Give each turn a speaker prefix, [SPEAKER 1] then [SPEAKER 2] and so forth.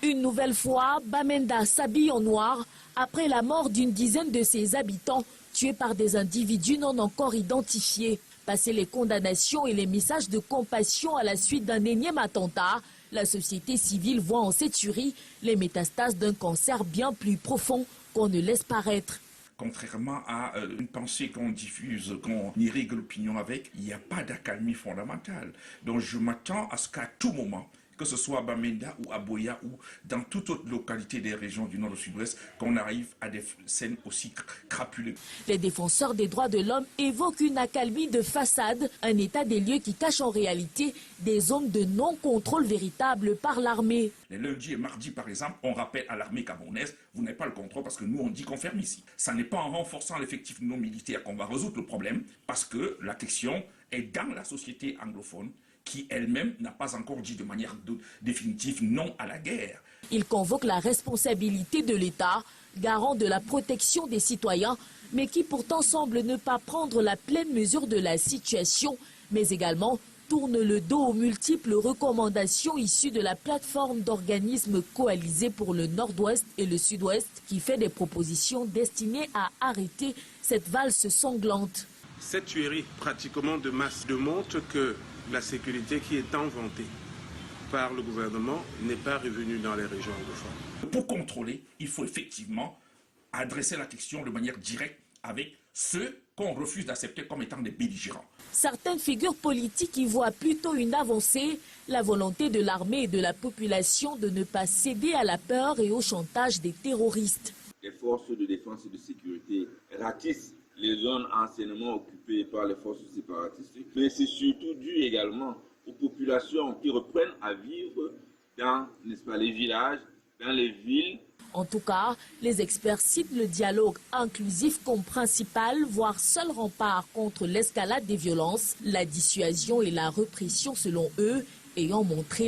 [SPEAKER 1] Une nouvelle fois, Bamenda s'habille en noir après la mort d'une dizaine de ses habitants tués par des individus non encore identifiés. Passé les condamnations et les messages de compassion à la suite d'un énième attentat, la société civile voit en cette tuerie les métastases d'un cancer bien plus profond qu'on ne laisse paraître.
[SPEAKER 2] Contrairement à une pensée qu'on diffuse, qu'on irrigue l'opinion avec, il n'y a pas d'accalmie fondamentale. Donc je m'attends à ce qu'à tout moment, que ce soit à Bamenda ou à Boya ou dans toute autre localité des régions du nord au sud-ouest, qu'on arrive à des scènes aussi crapuleuses.
[SPEAKER 1] Les défenseurs des droits de l'homme évoquent une accalmie de façade, un état des lieux qui cache en réalité des zones de non-contrôle véritable par l'armée.
[SPEAKER 2] Les lundis et mardis, par exemple, on rappelle à l'armée camerounaise, vous n'avez pas le contrôle parce que nous, on dit qu'on ferme ici. Ça n'est pas en renforçant l'effectif non militaire qu'on va résoudre le problème, parce que la question est dans la société anglophone, qui elle-même n'a pas encore dit de manière définitive non à la guerre.
[SPEAKER 1] Il convoque la responsabilité de l'État, garant de la protection des citoyens, mais qui pourtant semble ne pas prendre la pleine mesure de la situation, mais également tourne le dos aux multiples recommandations issues de la plateforme d'organismes coalisés pour le Nord-Ouest et le Sud-Ouest, qui fait des propositions destinées à arrêter cette valse sanglante.
[SPEAKER 3] Cette tuerie pratiquement de masse démontre que la sécurité qui est inventée par le gouvernement n'est pas revenue dans les régions anglophones.
[SPEAKER 2] Pour contrôler, il faut effectivement adresser la question de manière directe avec ceux qu'on refuse d'accepter comme étant des belligérants.
[SPEAKER 1] Certaines figures politiques y voient plutôt une avancée, la volonté de l'armée et de la population de ne pas céder à la peur et au chantage des terroristes.
[SPEAKER 4] Les forces de défense et de sécurité ratissent les zones anciennement occupées par les forces séparatistes, mais c'est surtout dû également aux populations qui reprennent à vivre dans, n'est-ce pas, les villages, dans les villes.
[SPEAKER 1] En tout cas, les experts citent le dialogue inclusif comme principal, voire seul rempart contre l'escalade des violences, la dissuasion et la répression selon eux ayant montré